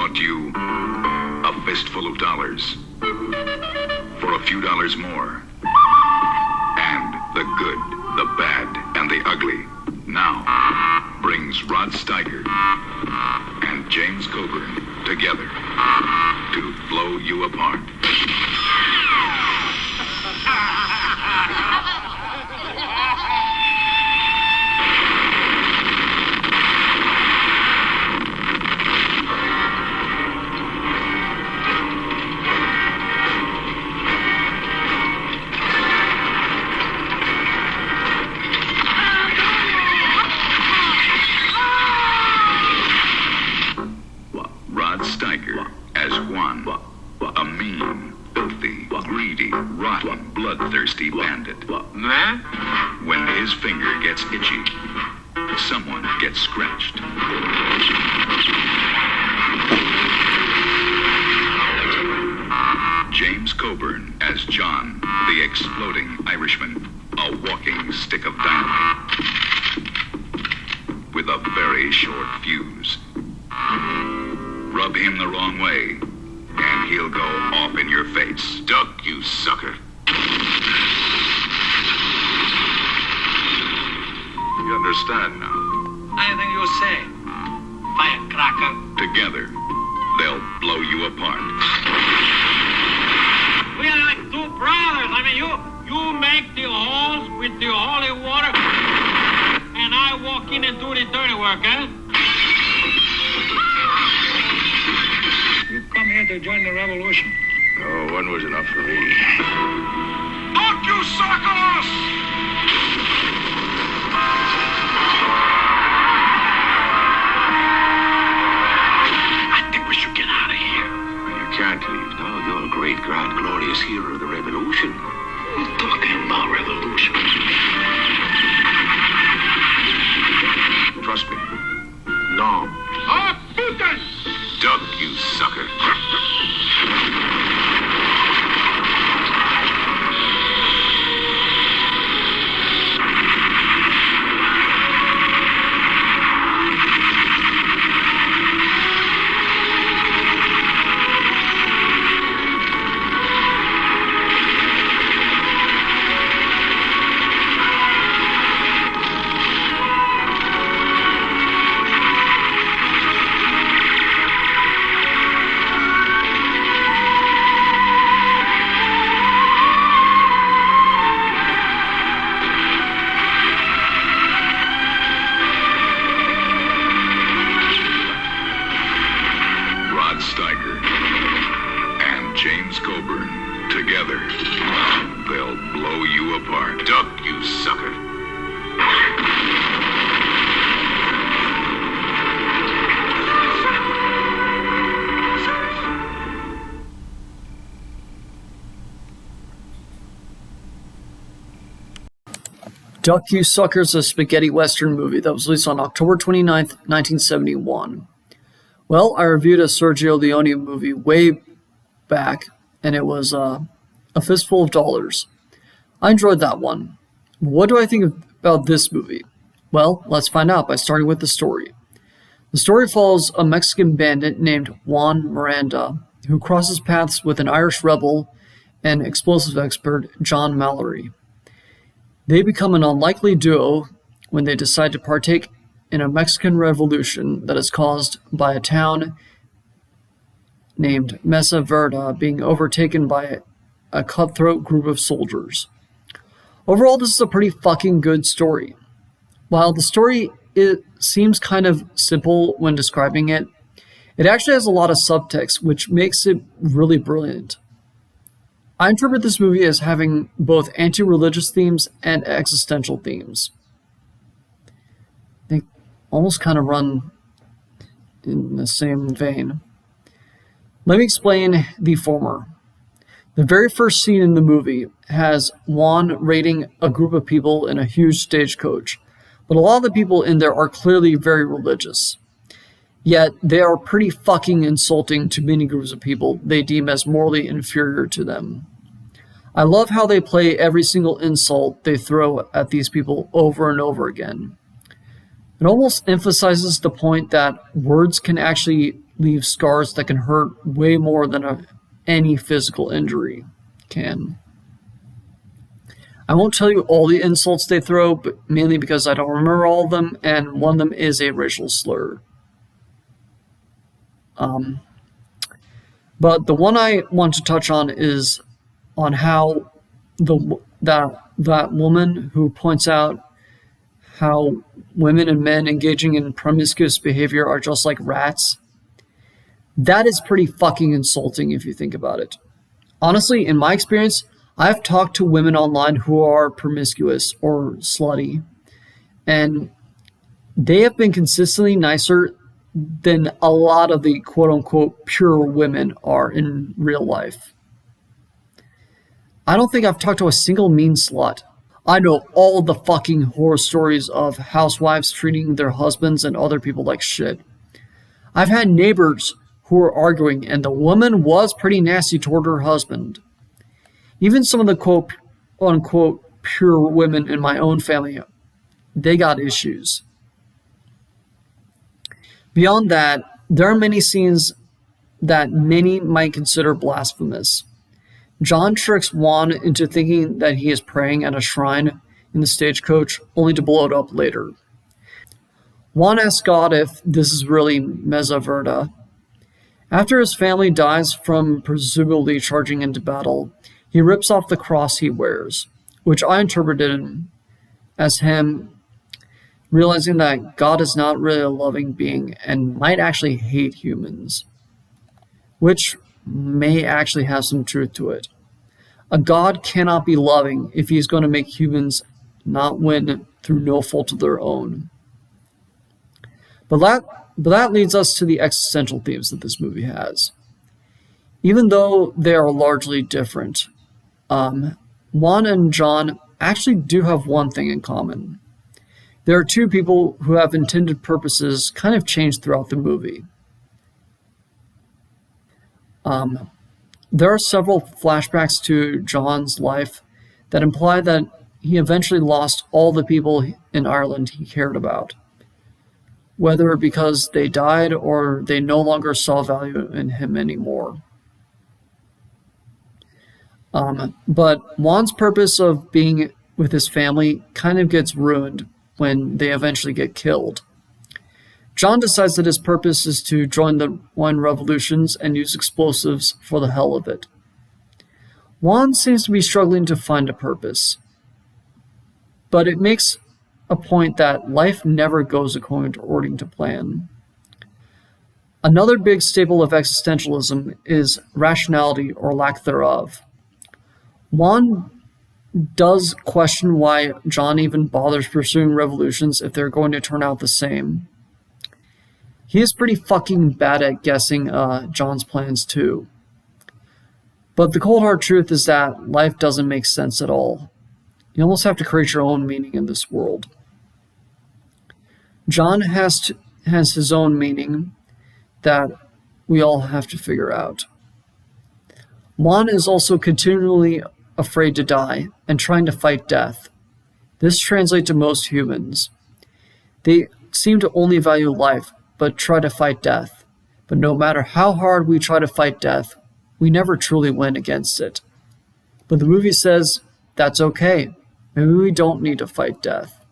brought you A Fistful of Dollars. For a few dollars more. And the good, the bad, and the ugly. Now brings Rod Steiger and James Coburn together to blow you apart. Rod Steiger as Juan, a mean, filthy, greedy, rotten, bloodthirsty bandit. When his finger gets itchy, someone gets scratched. James Coburn as John, the exploding Irishman, a walking stick of dynamite with a very short fuse. Rub him the wrong way, and he'll go off in your face. Duck, you sucker. You understand now? Anything you say, firecracker. Together, they'll blow you apart. We are like two brothers. I mean, you make the holes with the holy water, and I walk in and do the dirty work, eh? You come here to join the revolution. Oh, one was enough for me. Don't you suckers! I think we should get out of here. You can't leave now. You're a great, grand, glorious hero of the revolution. What are you talking about, revolution? Trust me. No. Ah, putas! Duck, you sucker. Steiger and James Coburn together, they'll blow you apart. Duck, you sucker. Duck You Suckers, a spaghetti western movie that was released on October 29th, 1971. Well, I reviewed a Sergio Leone movie way back, and it was A Fistful of Dollars. I enjoyed that one. What do I think about this movie? Well, let's find out by starting with the story. The story follows a Mexican bandit named Juan Miranda, who crosses paths with an Irish rebel and explosive expert, John Mallory. They become an unlikely duo when they decide to partake in a Mexican revolution that is caused by a town named Mesa Verde being overtaken by a cutthroat group of soldiers. Overall, this is a pretty fucking good story. While the story seems kind of simple when describing it, it actually has a lot of subtext, which makes it really brilliant. I interpret this movie as having both anti-religious themes and existential themes. They almost kind of run in the same vein. Let me explain the former. The very first scene in the movie has Juan raiding a group of people in a huge stagecoach, but a lot of the people in there are clearly very religious. Yet they are pretty fucking insulting to many groups of people they deem as morally inferior to them. I love how they play every single insult they throw at these people over and over again. It almost emphasizes the point that words can actually leave scars that can hurt way more than any physical injury can. I won't tell you all the insults they throw, but mainly because I don't remember all of them, and one of them is a racial slur. But the one I want to touch on is on how that woman who points out how women and men engaging in promiscuous behavior are just like rats. That is pretty fucking insulting if you think about it. Honestly, in my experience, I've talked to women online who are promiscuous or slutty, and they have been consistently nicer than a lot of the quote-unquote pure women are in real life. I don't think I've talked to a single mean slut. I know all the fucking horror stories of housewives treating their husbands and other people like shit. I've had neighbors who were arguing, and the woman was pretty nasty toward her husband. Even some of the quote-unquote pure women in my own family, they got issues. Beyond that, there are many scenes that many might consider blasphemous. John tricks Juan into thinking that he is praying at a shrine in the stagecoach, only to blow it up later. Juan asks God if this is really Mesa Verde. After his family dies from presumably charging into battle, he rips off the cross he wears, which I interpreted as him realizing that God is not really a loving being and might actually hate humans, which may actually have some truth to it. A God cannot be loving if he's going to make humans not win through no fault of their own. But that leads us to the existential themes that this movie has. Even though they are largely different, Juan and John actually do have one thing in common. There are two people who have intended purposes kind of changed throughout the movie. There are several flashbacks to John's life that imply that he eventually lost all the people in Ireland he cared about, whether because they died or they no longer saw value in him anymore. But Juan's purpose of being with his family kind of gets ruined when they eventually get killed. John decides that his purpose is to join the wine revolutions and use explosives for the hell of it. Juan seems to be struggling to find a purpose, but it makes a point that life never goes according to plan. Another big staple of existentialism is rationality or lack thereof. Juan does question why John even bothers pursuing revolutions if they're going to turn out the same. He is pretty fucking bad at guessing John's plans too. But the cold hard truth is that life doesn't make sense at all. You almost have to create your own meaning in this world. John has his own meaning that we all have to figure out. Juan is also continually afraid to die and trying to fight death. This translates to most humans. They seem to only value life, but try to fight death. But no matter how hard we try to fight death, we never truly win against it. But the movie says that's okay. Maybe we don't need to fight death.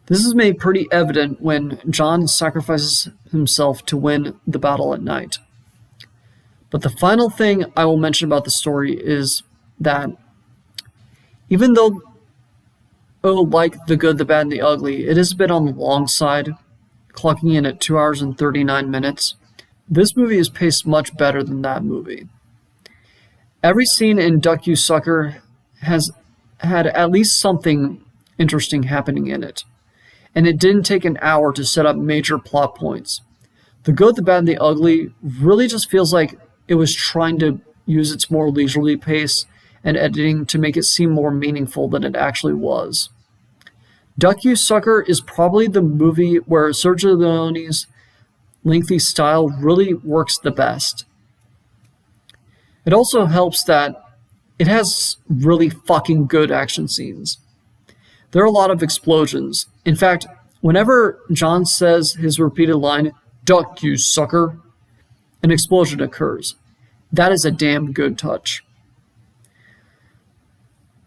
This is made pretty evident when John sacrifices himself to win the battle at night. But the final thing I will mention about the story is that even though, like The Good, the Bad, and the Ugly, it is a bit on the long side, clocking in at 2 hours and 39 minutes, this movie is paced much better than that movie. Every scene in Duck You Sucker has had at least something interesting happening in it, and it didn't take an hour to set up major plot points. The Good, the Bad, and the Ugly really just feels like it was trying to use its more leisurely pace and editing to make it seem more meaningful than it actually was. Duck You Sucker is probably the movie where Sergio Leone's lengthy style really works the best. It also helps that it has really fucking good action scenes. There are a lot of explosions. In fact, whenever John says his repeated line, "Duck, you sucker," an explosion occurs. That is a damn good touch.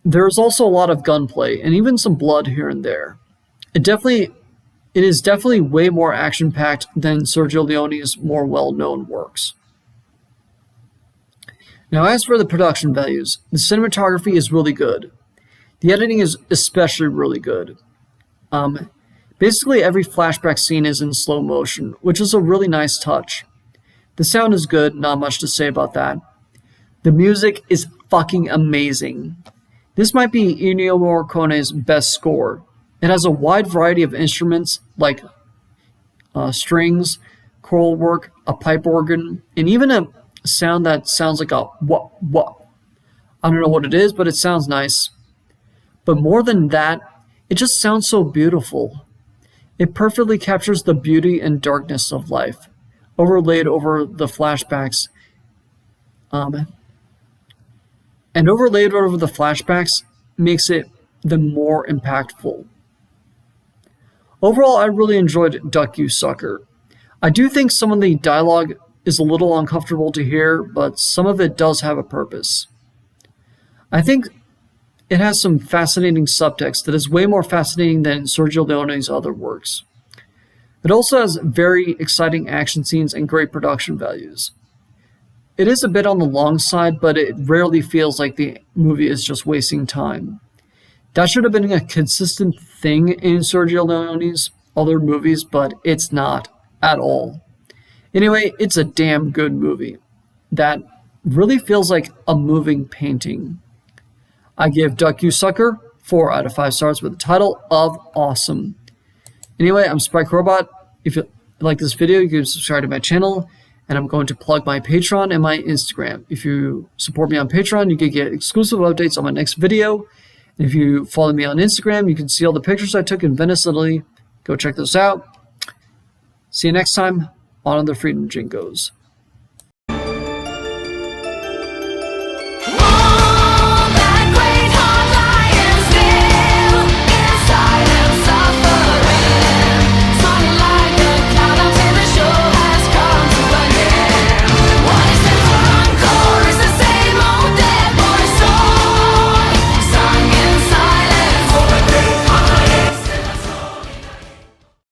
There's also a lot of gunplay and even some blood here and there. It is definitely way more action-packed than Sergio Leone's more well-known works. Now, as for the production values, the cinematography is really good. The editing is especially really good. Basically, every flashback scene is in slow motion, which is a really nice touch. The sound is good, not much to say about that. The music is fucking amazing. This might be Ennio Morricone's best score. It has a wide variety of instruments like strings, choral work, a pipe organ, and even a sound that sounds like a what. I don't know what it is, but it sounds nice. But more than that, it just sounds so beautiful. It perfectly captures the beauty and darkness of life, overlaid over the flashbacks. And overlaid over the flashbacks makes it the more impactful. Overall, I really enjoyed Duck You Sucker. I do think some of the dialogue is a little uncomfortable to hear, but some of it does have a purpose. I think it has some fascinating subtext that is way more fascinating than Sergio Leone's other works. It also has very exciting action scenes and great production values. It is a bit on the long side, but it rarely feels like the movie is just wasting time. That should have been a consistent thing in Sergio Leone's other movies, but it's not at all. Anyway, it's a damn good movie that really feels like a moving painting. I give Duck You Sucker 4 out of 5 stars with the title of awesome. Anyway, I'm Spike Robot. If you like this video, you can subscribe to my channel, and I'm going to plug my Patreon and my Instagram. If you support me on Patreon, you can get exclusive updates on my next video. And if you follow me on Instagram, you can see all the pictures I took in Venice, Italy. Go check those out. See you next time on the Freedom Jingos.